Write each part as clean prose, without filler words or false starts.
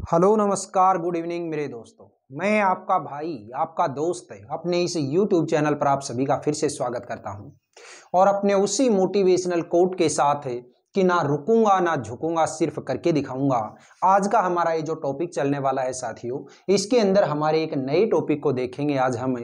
Hello नमस्कार good evening मेरे दोस्तों। मैं आपका भाई आपका दोस्त है अपने इस YouTube चैनल पर आप सभी का फिर से स्वागत करता हूं और अपने उसी मोटिवेशनल कोट के साथ है कि ना रुकूंगा ना झुकूंगा सिर्फ करके दिखाऊंगा। आज का हमारा ये जो टॉपिक चलने वाला है साथियों, इसके अंदर हमारे एक नए टॉपिक को देखेंगे आज हम,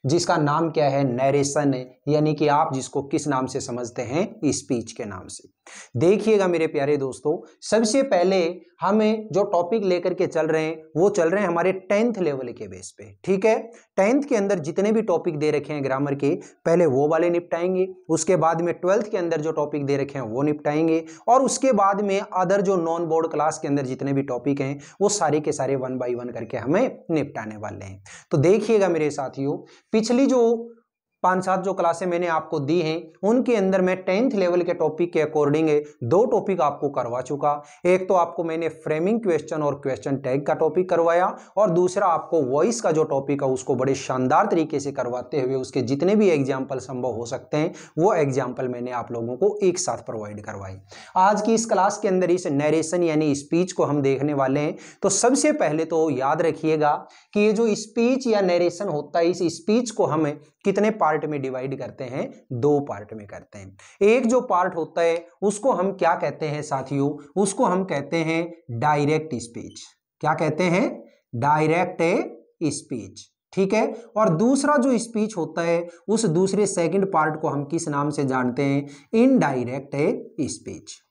जिसका नाम क्या है, नरेशन है, यानी कि आप जिसको किस नाम से समझते हैं, स्पीच के नाम से। देखिएगा मेरे प्यारे दोस्तों, सबसे पहले हमें जो टॉपिक लेकर के चल रहे हैं वो चल रहे हैं हमारे 10th लेवल के बेस पे। ठीक है, 10th के अंदर जितने भी टॉपिक दे रखे हैं ग्रामर के, पहले वो वाले निपटाएंगे, उसके बाद में 12th के अंदर जो टॉपिक दे रखे हैं वो निपटाएंगे, और उसके बाद में अदर जो नॉन बोर्ड क्लास के अंदर जितने भी टॉपिक हैं वो सारे के सारे 1 बाय 1 करके हमें निपटाने वाले हैं। तो देखिएगा मेरे साथियों, पिछली जो 5-7 जो क्लासें मैंने आपको दी हैं उनके अंदर मैं 10th लेवल के टॉपिक के अकॉर्डिंग 2 टॉपिक आपको करवा चुका। एक तो आपको मैंने फ्रेमिंग क्वेश्चन और क्वेश्चन टैग का टॉपिक करवाया, और दूसरा आपको वॉइस का जो टॉपिक है उसको बड़े शानदार तरीके से करवाते हुए उसके जितने भी एग्जाम्पल संभव हो सकते हैं वो एग्जाम्पल मैंने आप लोगों को एक साथ प्रोवाइड करवाई। आज की इस क्लास के अंदर इस नरेशन यानी स्पीच को हम देखने वाले हैं। तो सबसे पहले तो याद रखिएगा कि ये जो स्पीच या नरेशन होता है, इस स्पीच को हम कितने पार्ट में डिवाइड करते हैं, 2 पार्ट में करते हैं। एक जो पार्ट होता है उसको हम क्या कहते हैं साथियों, उसको हम कहते हैं डायरेक्ट स्पीच। क्या कहते हैं? Direct speech. ठीक है, और दूसरा जो स्पीच होता है उस दूसरे सेकंड पार्ट को हम किस नाम से जानते हैं? Indirect speech.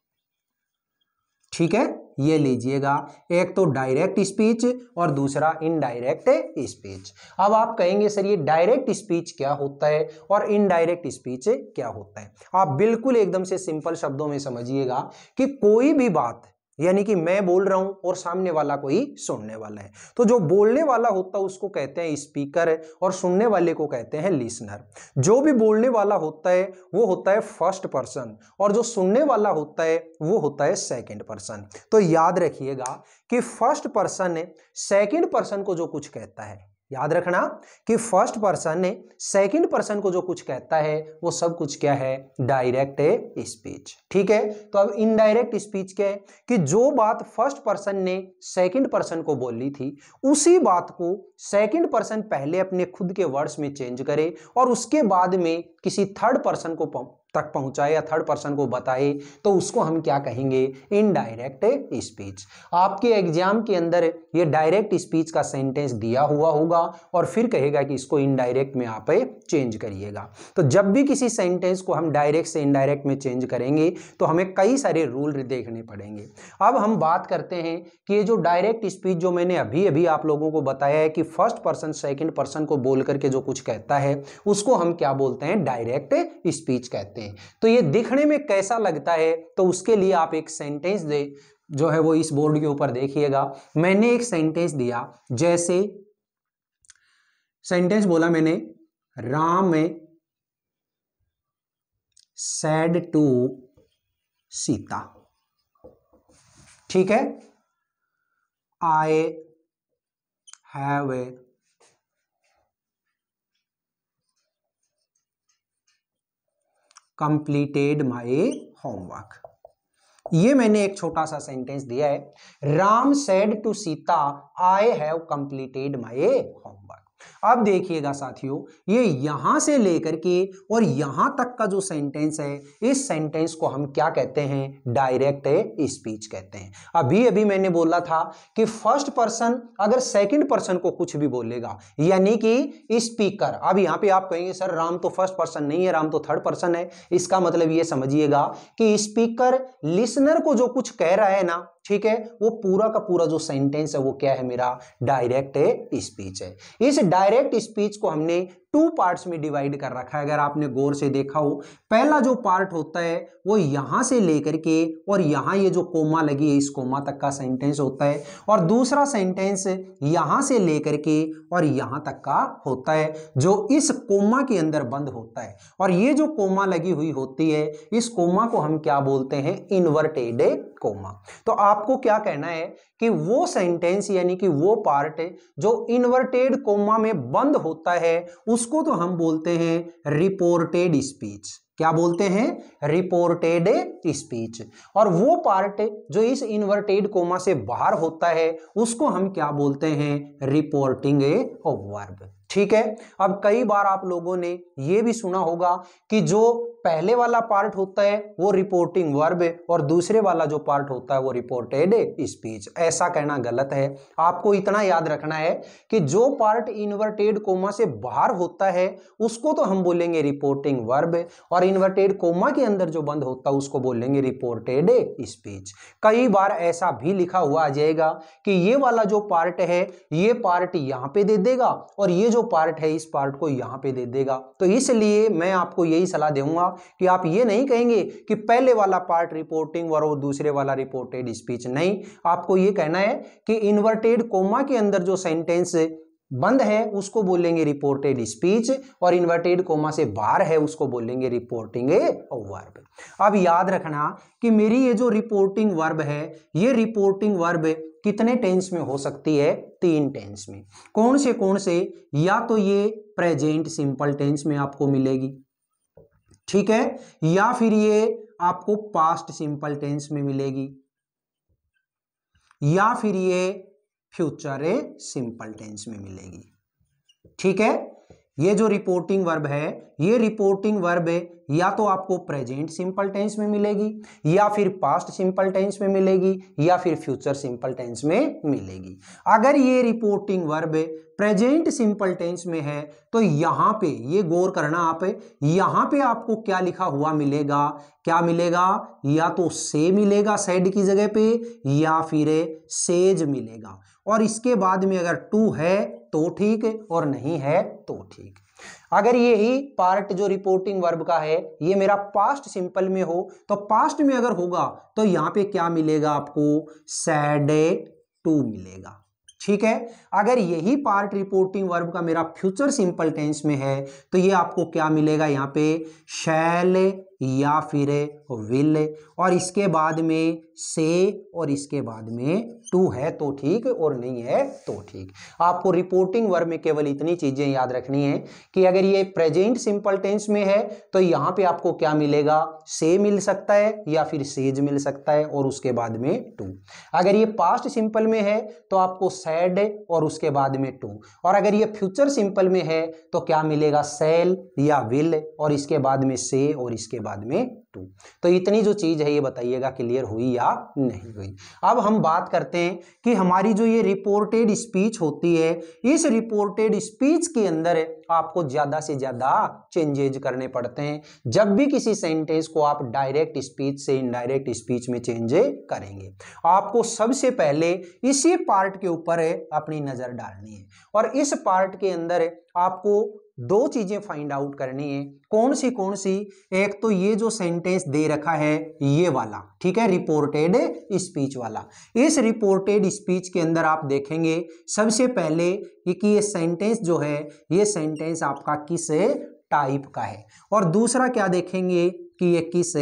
ठीक है, ये लीजिएगा, एक तो डायरेक्ट स्पीच और दूसरा इनडायरेक्ट स्पीच। अब आप कहेंगे सर ये डायरेक्ट स्पीच क्या होता है और इनडायरेक्ट स्पीच क्या होता है? आप बिल्कुल एकदम से सिंपल शब्दों में समझिएगा कि कोई भी बात, यानी कि मैं बोल रहा हूं और सामने वाला कोई सुनने वाला है, तो जो बोलने वाला होता है उसको कहते हैं स्पीकर और सुनने वाले को कहते हैं लिसनर। जो भी बोलने वाला होता है वो होता है फर्स्ट पर्सन, और जो सुनने वाला होता है वो होता है सेकंड पर्सन। तो याद रखिएगा कि फर्स्ट पर्सन सेकंड पर्सन को जो कुछ कहता है, याद रखना कि फर्स्ट पर्सन ने सेकंड पर्सन को जो कुछ कहता है वो सब कुछ क्या है? Direct speech. ठीक है, तो अब इनडायरेक्ट स्पीच क्या है कि जो बात फर्स्ट पर्सन ने सेकंड पर्सन को बोली थी उसी बात को सेकंड पर्सन पहले अपने खुद के वर्ड्स में चेंज करे और उसके बाद में किसी थर्ड पर्सन को तक पहुंचाए या थर्ड पर्सन को बताए, तो उसको हम क्या कहेंगे? Indirect speech. आपके एग्जाम के अंदर ये डायरेक्ट स्पीच का सेंटेंस दिया हुआ होगा और फिर कहेगा कि इसको इनडायरेक्ट में आप चेंज करिएगा। तो जब भी किसी सेंटेंस को हम डायरेक्ट से इनडायरेक्ट में चेंज करेंगे तो हमें कई सारे रूल देखने पड़ेंगे। अब हम बात करते हैं कि ये जो डायरेक्ट स्पीच जो मैंने अभी अभी आप लोगों को बताया है कि फर्स्ट पर्सन सेकंड पर्सन को बोल करके जो कुछ कहता है उसको हम क्या बोलते हैं? डायरेक्ट स्पीच कहते हैं। तो ये दिखने में कैसा लगता है, तो उसके लिए आप एक सेंटेंस दे जो है वो इस बोर्ड के ऊपर देखिएगा। मैंने एक सेंटेंस दिया, जैसे सेंटेंस बोला मैंने, राम सेड टू सीता। ठीक है, I have completed my homework. ये मैंने एक छोटा सा सेंटेंस दिया है, Ram said to Sita I have completed my homework. अब देखिएगा साथियों, ये यहां से लेकर के और यहां तक का जो सेंटेंस है, इस सेंटेंस को हम क्या कहते हैं? डायरेक्ट स्पीच कहते हैं। अभी अभी मैंने बोला था कि फर्स्ट पर्सन अगर सेकंड पर्सन को कुछ भी बोलेगा, यानी कि स्पीकर। अब यहां पे आप कहेंगे सर राम तो फर्स्ट पर्सन नहीं है, राम तो थर्ड पर्सन है। इसका मतलब ये समझिएगा कि स्पीकर लिसनर को जो कुछ कह रहा है ना, ठीक है, वो पूरा का पूरा जो सेंटेंस है वो क्या है? मेरा डायरेक्ट स्पीच है। इस डायरेक्ट स्पीच को हमने 2 पार्ट्स में डिवाइड कर रखा है। अगर आपने गौर से देखा हो, पहला जो पार्ट होता है वो यहां से लेकर के और यहां ये जो कोमा लगी है इस कोमा तक का सेंटेंस होता है, और दूसरा सेंटेंस यहां से लेकर के और यहां तक का होता है जो इस कोमा के अंदर बंद होता है। और ये जो कोमा लगी हुई होती है, इस कोमा को हम क्या बोलते हैं? Inverted coma. तो आपको क्या कहना है कि वो सेंटेंस यानी कि वो पार्ट जो इन्वर्टेड कोमा में बंद होता है उस उसको तो हम बोलते हैं रिपोर्टेड स्पीच। क्या बोलते हैं? Reported speech. और वो पार्ट जो इस इन्वर्टेड कोमा से बाहर होता है उसको हम क्या बोलते हैं? Reporting verb. ठीक है। अब कई बार आप लोगों ने यह भी सुना होगा कि जो पहले वाला पार्ट होता है वो रिपोर्टिंग वर्ब है और दूसरे वाला जो पार्ट होता है वो रिपोर्टेड स्पीच। ऐसा कहना गलत है। आपको इतना याद रखना है कि जो पार्ट इन्वर्टेड कोमा से बाहर होता है उसको तो हम बोलेंगे रिपोर्टिंग वर्ब और इन्वर्टेड कोमा के अंदर जो बंद होता है उसको बोलेंगे रिपोर्टेड स्पीच। कई बार ऐसा भी लिखा हुआ आ जाएगा कि ये वाला जो पार्ट है ये पार्ट यहां पे दे देगा और ये जो पार्ट है इस पार्ट को यहां पे दे देगा। तो इसलिए मैं आपको यही सलाह दूंगा कि आप ये नहीं कहेंगे कि पहले वाला पार्ट रिपोर्टिंग वर्ब और दूसरे वाला रिपोर्टेड स्पीच। नहीं, आपको ये कहना है कि इन्वर्टेड कोमा के अंदर जो सेंटेंस बंद है उसको बोलेंगे रिपोर्टेड स्पीच और इन्वर्टेड कोमा से बाहर है उसको बोलेंगे रिपोर्टिंग वर्ब। अब याद रखना कि मेरी ये जो रिपोर्टिंग वर्ब है ये रिपोर्टिंग वर्ब कितने टेंस में हो सकती है? 3 टेंस में। कौन से? या तो ये प्रेजेंट सिंपल टेंस में आपको मिलेगी, ठीक है, या फिर ये आपको पास्ट सिंपल टेंस में मिलेगी, या फिर ये फ्यूचर सिंपल टेंस में मिलेगी। ठीक है। ये जो रिपोर्टिंग वर्ब है ये रिपोर्टिंग वर्ब या तो आपको प्रेजेंट सिंपल टेंस में मिलेगी या फिर पास्ट सिंपल टेंस में मिलेगी या फिर फ्यूचर सिंपल टेंस में मिलेगी। अगर ये reporting verb present simple tense में है तो यहां पे ये गौर करना आप, यहां पे आपको क्या लिखा हुआ मिलेगा? क्या मिलेगा? या तो से मिलेगा सेड की जगह पे या फिर सेज मिलेगा और इसके बाद में अगर टू है तो ठीक और नहीं है तो ठीक। अगर यही पार्ट जो रिपोर्टिंग वर्ब का है ये मेरा पास्ट सिंपल में हो तो पास्ट में अगर होगा तो यहां पे क्या मिलेगा आपको? सैड टू मिलेगा। ठीक है। अगर यही पार्ट रिपोर्टिंग वर्ब का मेरा फ्यूचर सिंपल टेंस में है तो ये आपको क्या मिलेगा? यहाँ पे शैल या फिर विल और इसके बाद में से और इसके बाद में टू है तो ठीक और नहीं है तो ठीक। आपको रिपोर्टिंग वर्ब में केवल इतनी चीजें याद रखनी है कि अगर ये प्रेजेंट सिंपल टेंस में है तो यहां पे आपको क्या मिलेगा? से मिल सकता है या फिर सेज मिल सकता है और उसके बाद में टू। अगर ये पास्ट सिंपल में है तो आपको सैड और उसके बाद में टू और अगर ये फ्यूचर सिंपल में है तो क्या मिलेगा? सेल या विल और इसके बाद में से और इसके बाद में टू। तो इतनी जो चीज है ये बताइएगा क्लियर हुई या नहीं हुई। अब हम बात करते हैं कि हमारी जो ये रिपोर्टेड स्पीच होती है इस रिपोर्टेड स्पीच के अंदर आपको ज्यादा से ज्यादा चेंजेज करने पड़ते हैं जब भी किसी सेंटेंस को आप डायरेक्ट स्पीच से इनडायरेक्ट स्पीच में चेंज करेंगे। आपको सबसे पहले इसी पार्ट के ऊपर अपनी नजर डालनी है और इस पार्ट के अंदर आपको 2 चीजें फाइंड आउट करनी है। कौन सी? एक तो ये जो सेंटेंस दे रखा है ये वाला, ठीक है, रिपोर्टेड स्पीच वाला। इस रिपोर्टेड स्पीच के अंदर आप देखेंगे सबसे पहले कि ये सेंटेंस जो है ये सेंटेंस आपका किस टाइप का है और दूसरा क्या देखेंगे कि ये किस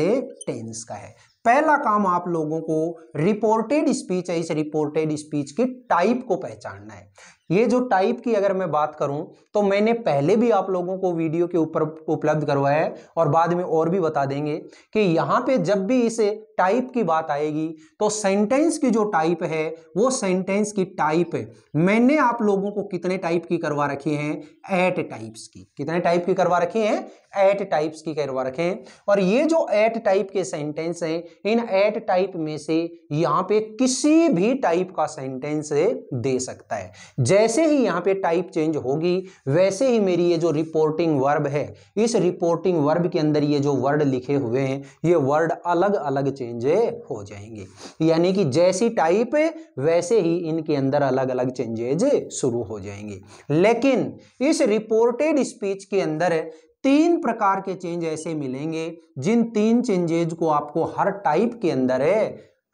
टेंस का है। पहला काम आप लोगों को रिपोर्टेड स्पीच है इस रिपोर्टेड स्पीच की टाइप को पहचानना है। ये जो टाइप की अगर मैं बात करूं तो मैंने पहले भी आप लोगों को वीडियो के ऊपर उपलब्ध करवाया है और बाद में और भी बता देंगे कि यहां पे जब भी इस टाइप की बात आएगी तो सेंटेंस की जो टाइप है वो सेंटेंस की टाइप मैंने आप लोगों को कितने टाइप की करवा रखी हैं? 8 टाइप्स की। कितने टाइप की करवा रखी हैं? 8 टाइप्स की करवा रखे हैं। और ये जो 8 टाइप के सेंटेंस हैं इन 8 टाइप में से यहां पे किसी भी टाइप का सेंटेंस दे सकता है। जैसे ही यहाँ पे टाइप चेंज होगी वैसे ही मेरी ये जो रिपोर्टिंग वर्ब है इस रिपोर्टिंग वर्ब के अंदर ये जो वर्ड लिखे हुए हैं ये वर्ड अलग अलग चेंज हो जाएंगे। यानी कि जैसी टाइप वैसे ही इनके अंदर अलग अलग चेंजेज शुरू हो जाएंगे। लेकिन इस रिपोर्टेड स्पीच के अंदर 3 प्रकार के चेंज ऐसे मिलेंगे जिन 3 चेंजेज को आपको हर टाइप के अंदर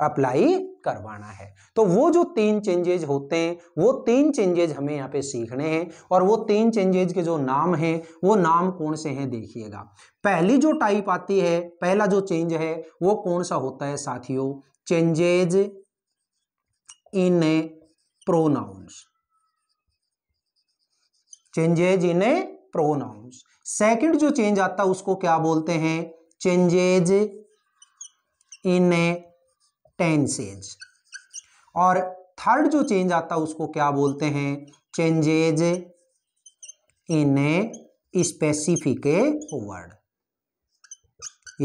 अप्लाई करवाना है। तो वो जो 3 चेंजेज होते हैं वो 3 चेंजेज हमें यहाँ पे सीखने हैं और वो 3 चेंजेज के जो नाम हैं वो नाम कौन से हैं देखिएगा। पहली जो टाइप आती है, पहला जो चेंज है वो कौन सा होता है साथियों? Changes in pronouns. Changes in pronouns. Second जो चेंज आता है उसको क्या बोलते हैं, चेंजेज इन टेंसेज। और थर्ड जो चेंज आता है उसको क्या बोलते हैं, changes in specific word,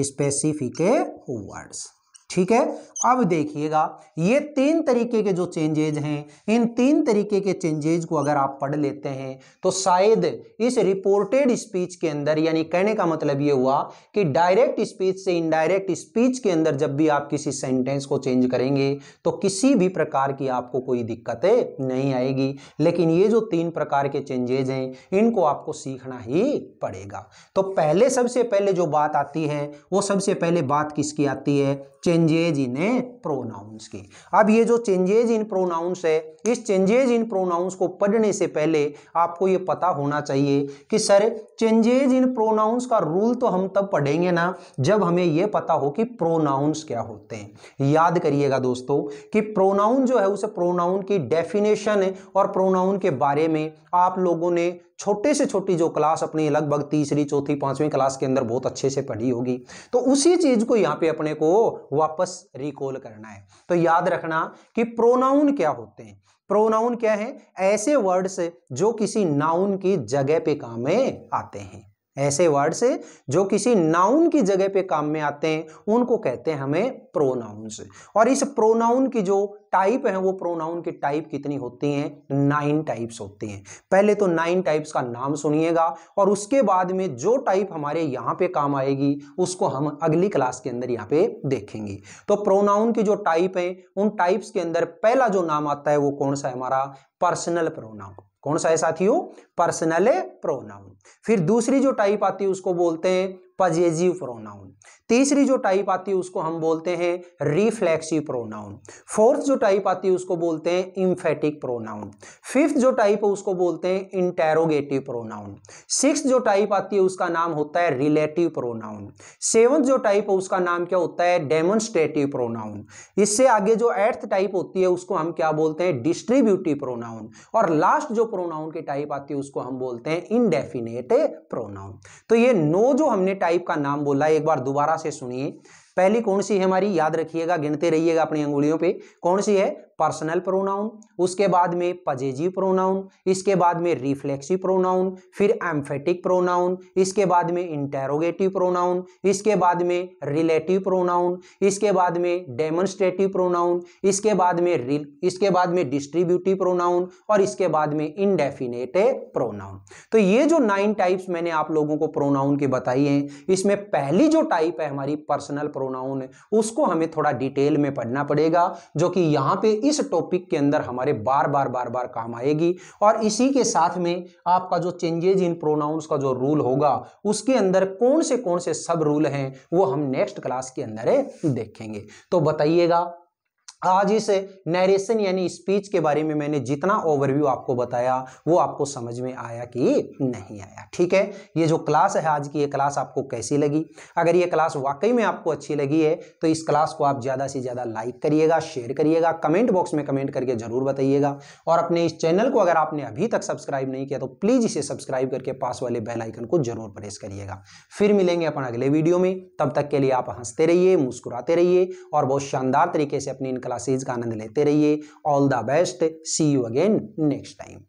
specific words. ठीक है, अब देखिएगा ये तीन तरीके के जो चेंजेज हैं, इन तीन तरीके के चेंजेज को अगर आप पढ़ लेते हैं तो शायद इस रिपोर्टेड स्पीच के अंदर, यानी कहने का मतलब ये हुआ कि डायरेक्ट स्पीच से इनडायरेक्ट स्पीच के अंदर जब भी आप किसी सेंटेंस को चेंज करेंगे तो किसी भी प्रकार की आपको कोई दिक्कतें नहीं आएगी। लेकिन ये जो तीन प्रकार के चेंजेज हैं इनको आपको सीखना ही पड़ेगा। तो पहले सबसे पहले जो बात आती है वो सबसे पहले बात किसकी आती है, चेंजेज इन प्रोनाउंस की। अब ये जो चेंजेज इन प्रोनाउंस है, इस चेंजेज इन प्रोनाउंस को पढ़ने से पहले आपको ये पता होना चाहिए कि सर चेंजेज इन प्रोनाउंस का रूल तो हम तब पढ़ेंगे ना जब हमें ये पता हो कि प्रोनाउंस क्या होते हैं। याद करिएगा दोस्तों कि प्रोनाउन जो है उसे प्रोनाउन की डेफिनेशन और प्रोनाउन के बारे में आप लोगों ने छोटे से छोटी जो क्लास अपनी लगभग तीसरी चौथी पांचवी क्लास के अंदर बहुत अच्छे से पढ़ी होगी, तो उसी चीज को यहाँ पे अपने को वापस रिकॉल करना है। तो याद रखना कि प्रोनाउन क्या होते हैं। प्रोनाउन क्या है, ऐसे वर्ड्स जो किसी नाउन की जगह पे काम में आते हैं, ऐसे वर्ड्स जो किसी नाउन की जगह पे काम में आते हैं उनको कहते हैं हमें प्रोनाउंस। और इस प्रोनाउन की जो टाइप है, वो प्रोनाउन की टाइप कितनी होती हैं, 9 टाइप्स होती हैं। पहले तो 9 टाइप्स का नाम सुनिएगा और उसके बाद में जो टाइप हमारे यहाँ पे काम आएगी उसको हम अगली क्लास के अंदर यहाँ पे देखेंगे। तो प्रोनाउन की जो टाइप है उन टाइप्स के अंदर पहला जो नाम आता है वो कौन सा है, हमारा पर्सनल प्रोनाउन। कौन सा है साथियों, पर्सनल प्रोनाउन। फिर दूसरी जो टाइप आती है उसको बोलते हैं पजेसिव प्रोनाउन। तीसरी जो टाइप आती है उसको हम बोलते हैं रिफ्लेक्सिव प्रोनाउन। फोर्थ जो टाइप आती है उसको बोलते हैं इंफेटिक प्रोनाउन। फिफ्थ जो टाइप है उसको बोलते हैं इंटेरोगेटिव प्रोनाउन। सिक्स्थ जो टाइप आती है उसका नाम होता है रिलेटिव प्रोनाउन। सेवंथ जो टाइप है उसका नाम क्या होता है, डेमोन्स्ट्रेटिव प्रोनाउन। इससे आगे जो एट्थ टाइप होती है उसको हम क्या बोलते हैं, डिस्ट्रीब्यूटिव प्रोनाउन। और लास्ट जो प्रोनाउन की टाइप आती है उसको हम बोलते हैं इंडेफिनेट प्रोनाउन। तो ये 9 जो हमने टाइप का नाम बोला, एक बार दोबारा से सुनिए। पहली कौन सी है हमारी, याद रखिएगा, गिनते रहिएगा अपनी अंगुलियों पे। कौन सी है, पर्सनल प्रोनाउन। उसके बाद में पजेसिव प्रोनाउन, इसके बाद में रिफ्लेक्सिव प्रोनाउन, फिर एम्फेटिक प्रोनाउन, इसके बाद में इंटेरोगेटिव प्रोनाउन, इसके बाद में रिलेटिव प्रोनाउन, इसके बाद में डेमोन्स्ट्रेटिव प्रोनाउन, इसके बाद में डिस्ट्रीब्यूटिव प्रोनाउन और इसके बाद में इंडेफिनेट प्रोनाउन। तो ये जो 9 टाइप्स मैंने आप लोगों को प्रोनाउन की बताई हैं, इसमें पहली जो टाइप है हमारी पर्सनल प्रोनाउन, उसको हमें थोड़ा डिटेल में पढ़ना पड़ेगा, जो कि यहाँ पे इस टॉपिक के अंदर हमारे बार बार काम आएगी। और इसी के साथ में आपका जो चेंजेज इन प्रोनाउंस का जो रूल होगा उसके अंदर कौन से सब रूल हैं वो हम नेक्स्ट क्लास के अंदर देखेंगे। तो बताइएगा आज इस नरेशन यानी स्पीच के बारे में मैंने जितना ओवरव्यू आपको बताया वो आपको समझ में आया कि नहीं आया। ठीक है, ये जो क्लास है आज की, ये क्लास आपको कैसी लगी? अगर ये क्लास वाकई में आपको अच्छी लगी है तो इस क्लास को आप ज़्यादा से ज़्यादा लाइक करिएगा, शेयर करिएगा, कमेंट बॉक्स में कमेंट करके ज़रूर बताइएगा। और अपने इस चैनल को अगर आपने अभी तक सब्सक्राइब नहीं किया तो प्लीज़ इसे सब्सक्राइब करके पास वाले बेल आइकन को जरूर प्रेस करिएगा। फिर मिलेंगे अपन अगले वीडियो में, तब तक के लिए आप हंसते रहिए, मुस्कुराते रहिए और बहुत शानदार तरीके से अपनी क्लासेज का आनंद लेते रहिए। All the best, see you again next time.